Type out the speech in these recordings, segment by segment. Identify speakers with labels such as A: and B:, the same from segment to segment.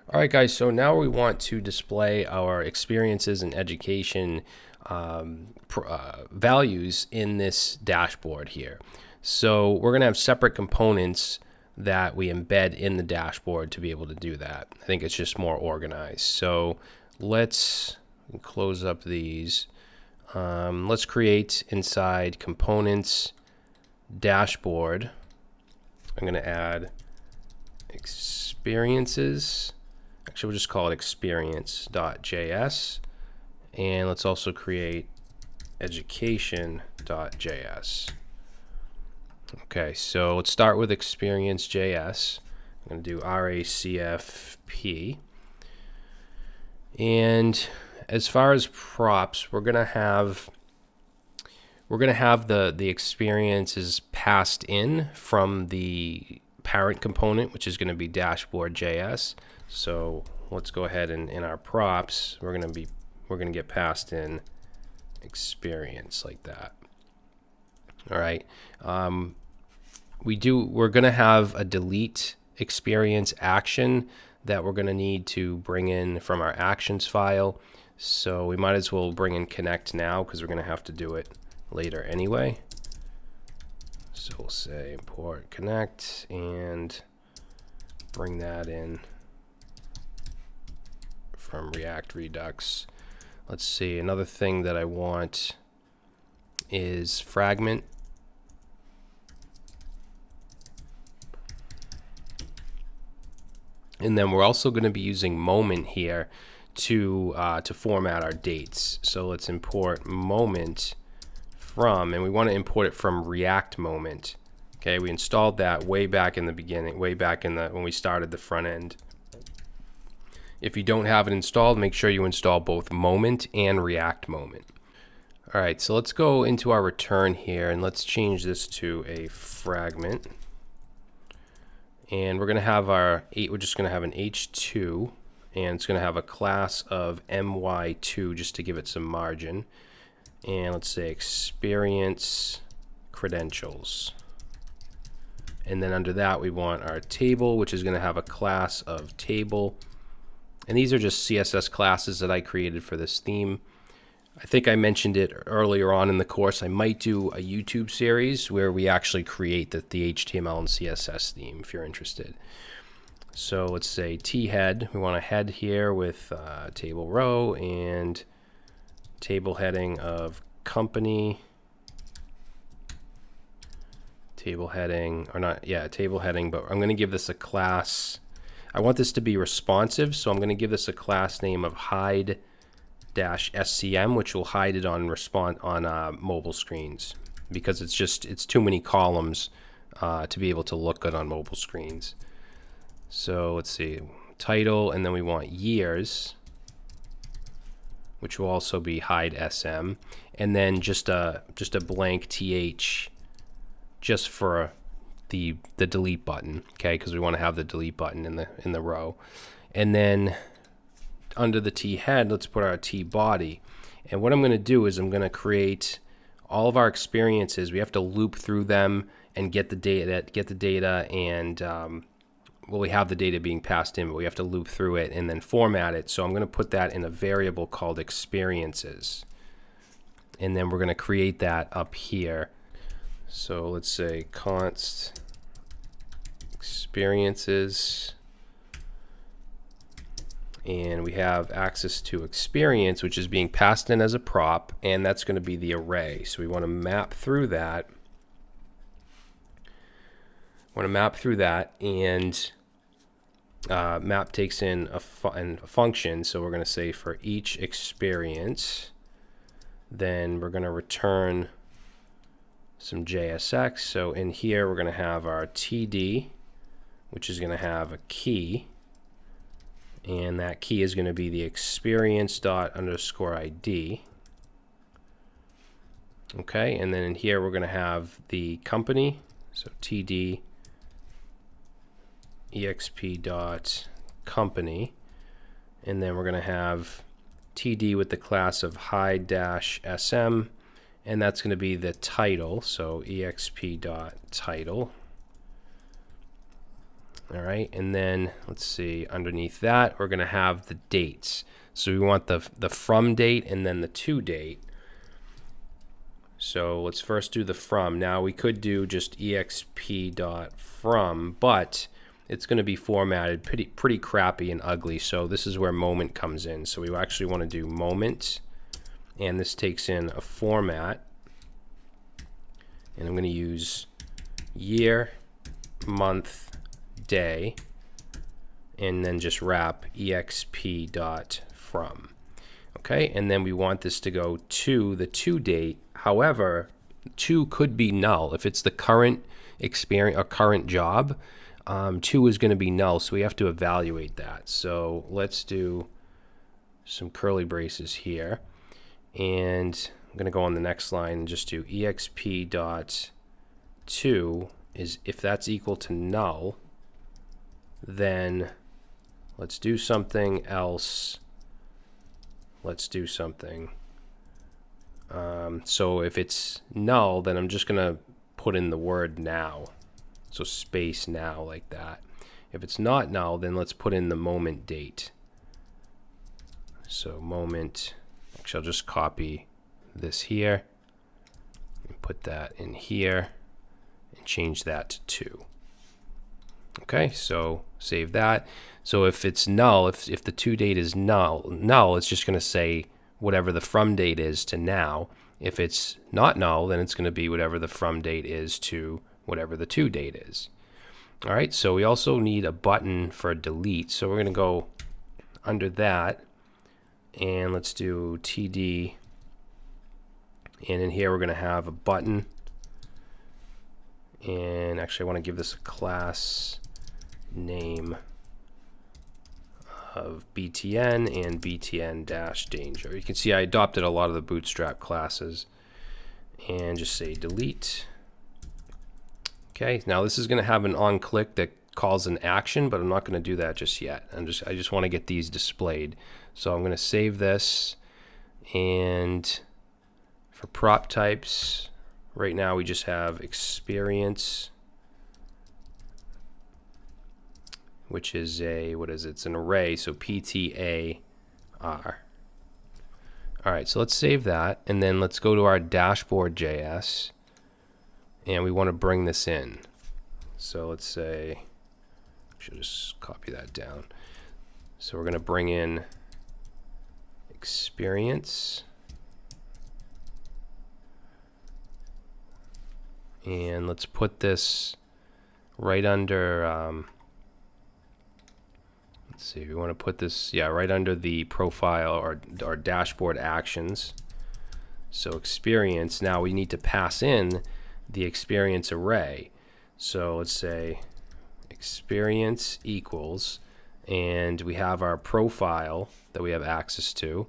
A: All right, guys, so now we want to display our experiences and education values in this dashboard here. So we're going to have separate components that we embed in the dashboard to be able to do that. I think it's just more organized. So let's close up these. Let's create inside components dashboard. I'm going to add experiences. Actually, we'll just call it experience.js. And let's also create education.js. Okay, so let's start with experience.js. I'm going to do RACFP. And as far as props, we're going to have the experiences passed in from the parent component, which is going to be dashboard.js. So let's go ahead and in our props, we're going to get passed in experience like that. All right. We're going to have a delete experience action that we're going to need to bring in from our actions file. So we might as well bring in connect now because we're going to have to do it later anyway. So we'll say import connect and bring that in from React Redux. Let's see, another thing that I want is fragment. And then we're also going to be using moment here to format our dates. So let's import moment from, and we want to import it from React moment. Okay, we installed that way back in the beginning, way back in when we started the front end. If you don't have it installed, make sure you install both moment and React moment. All right, so let's go into our return here and let's change this to a fragment. And we're going to have we're just going to have an h2, and it's going to have a class of my2 just to give it some margin. And let's say experience credentials. And then under that, we want our table, which is going to have a class of table. And these are just CSS classes that I created for this theme. I think I mentioned it earlier on in the course. I might do a YouTube series where we actually create the HTML and CSS theme if you're interested. So let's say t-head. We want a head here with table row and table heading of company. Table heading, or not, yeah, table heading, but I'm going to give this a class. I want this to be responsive, so I'm going to give this a class name of hide-scm, which will hide it on mobile screens because it's too many columns to be able to look good on mobile screens. So let's see, title, and then we want years, which will also be hide-sm, and then just a blank th just for the delete button, okay, because we want to have the delete button in the row. And then under the t head, let's put our t body. And what I'm going to do is I'm going to create all of our experiences. We have to loop through them and get the data, and well, we have the data being passed in, but we have to loop through it and then format it. So I'm going to put that in a variable called experiences, and then we're going to create that up here. So let's say const experiences, and we have access to experience, which is being passed in as a prop, and that's going to be the array. So we want to map through that. And map takes in a function. So we're going to say for each experience, then we're going to return some JSX. So in here we're going to have our TD, which is going to have a key, and that key is going to be the experience._ID. Okay, and then in here we're going to have the company, so TD exp.company, and then we're going to have TD with the class of hide-sm, and that's going to be the title, so exp.title. All right, and then let's see, underneath that, we're going to have the dates. So we want the from date and then the to date. So let's first do the from. Now we could do just exp.from, but it's going to be formatted pretty crappy and ugly. So this is where moment comes in. So we actually want to do moment, and this takes in a format. And I'm going to use year, month, day, and then just wrap exp.from. Okay, and then we want this to go to the to date. However, to could be null. If it's the current experience or current job, to is going to be null, so we have to evaluate that. So let's do some curly braces here, and I'm going to go on the next line and just do exp.to is if that's equal to null, then let's do something else. Let's do something. So if it's null, then I'm just going to put in the word now. So space now, like that. If it's not null, then let's put in the moment date. So moment, actually I'll just copy this here and put that in here and change that to 2. Okay, so save that. So if it's null, if the to date is null, it's just going to say whatever the from date is to now. If it's not null, then it's going to be whatever the from date is to whatever the to date is. All right, so we also need a button for delete. So we're going to go under that, and let's do TD. And in here, we're going to have a button. And actually, I want to give this a class name of BTN and BTN-danger. You can see I adopted a lot of the Bootstrap classes, and just say delete. Okay, now this is going to have an onClick that calls an action, but I'm not going to do that just yet. I just want to get these displayed. So I'm going to save this, and for prop types, right now we just have experience, which is a, what is it? It's an array, so PTAR. All right, so let's save that, and then let's go to our dashboard.js, and we want to bring this in. So let's say, I should just copy that down. So we're going to bring in experience, and let's put this right under, let's see, we want to put this, yeah, right under the profile or dashboard actions. So experience, now we need to pass in the experience array. So let's say experience equals, and we have our profile that we have access to.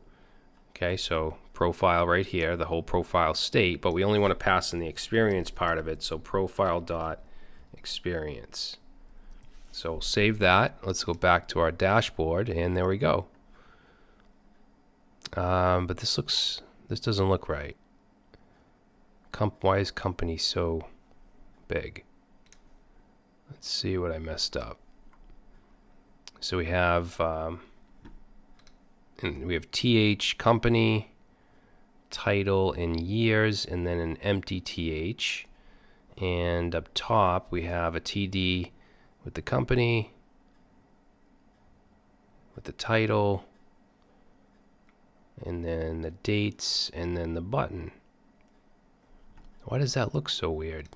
A: Okay, so profile right here, the whole profile state, but we only want to pass in the experience part of it, so profile.experience. So save that. Let's go back to our dashboard, and there we go. But this doesn't look right. Why is company so big? Let's see what I messed up. So we have TH company, title, and years, and then an empty TH. And up top we have a TD with the company, with the title, and then the dates, and then the button. Why does that look so weird?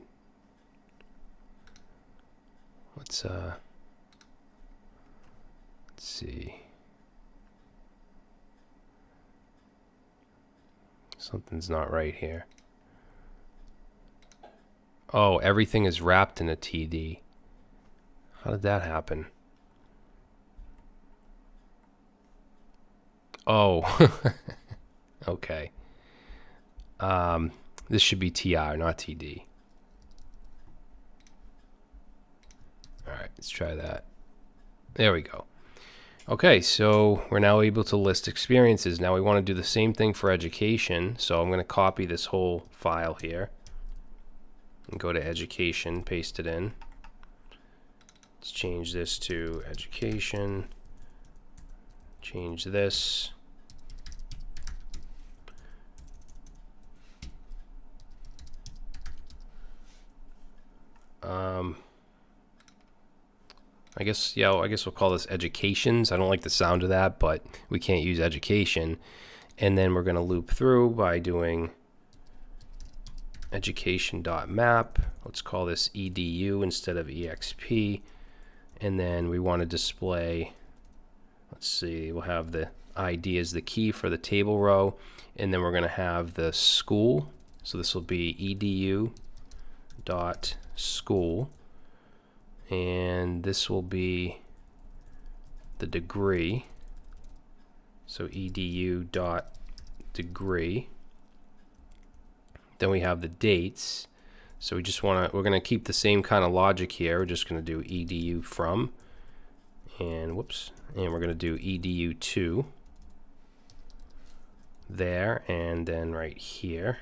A: Let's see. Something's not right here. Oh, everything is wrapped in a TD. How did that happen? Oh, okay. This should be TR, not TD. All right, let's try that. There we go. Okay, so we're now able to list experiences. Now we want to do the same thing for education. So I'm going to copy this whole file here and go to education, paste it in. Let's change this to education. Change this. I guess we'll call this educations. I don't like the sound of that, but we can't use education. And then we're going to loop through by doing education.map. Let's call this edu instead of exp. And then we want to display, let's see, we'll have the ID as the key for the table row. And then we're going to have the school. So this will be edu.school. And this will be the degree. So edu.degree. Then we have the dates. So we're going to keep the same kind of logic here. We're just going to do edu from, and whoops, and we're going to do edu to there, and then right here.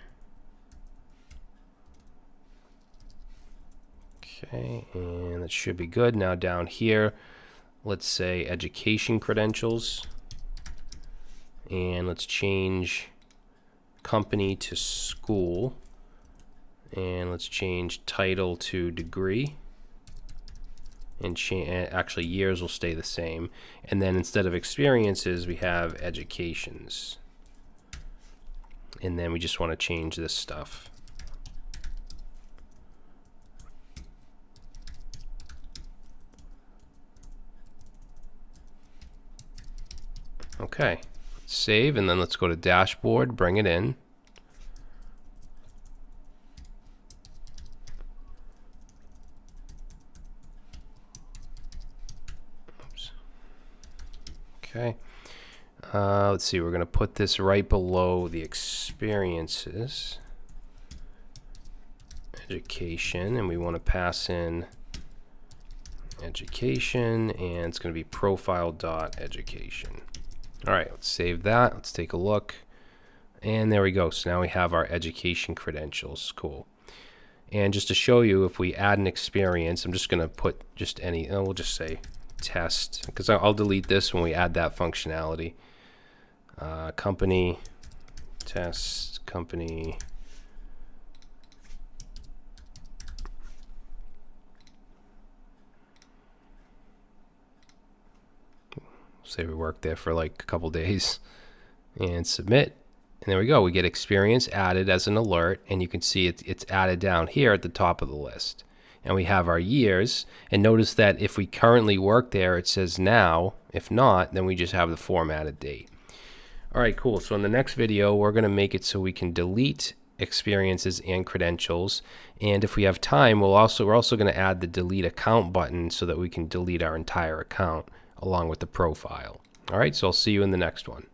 A: Okay, and that should be good. Now down here, let's say education credentials, and let's change company to school, and let's change title to degree, and actually years will stay the same. And then instead of experiences, we have educations, and then we just want to change this stuff. Okay, save, and then let's go to dashboard, bring it in. Oops. Okay, let's see, we're going to put this right below the experiences, education, and we want to pass in education, and it's going to be profile.education. All right, let's save that. Let's take a look. And there we go. So now we have our education credentials. Cool. And just to show you, if we add an experience, I'm just going to put just any, we'll just say test, because I'll delete this when we add that functionality. Company, test, company. Say we worked there for like a couple days, and submit, and there we go. We get experience added as an alert, and you can see it's added down here at the top of the list. And we have our years, and notice that if we currently work there, it says now. If not, then we just have the formatted date. All right, cool. So in the next video, we're going to make it so we can delete experiences and credentials, and if we have time, we're also going to add the delete account button so that we can delete our entire account along with the profile. All right, so I'll see you in the next one.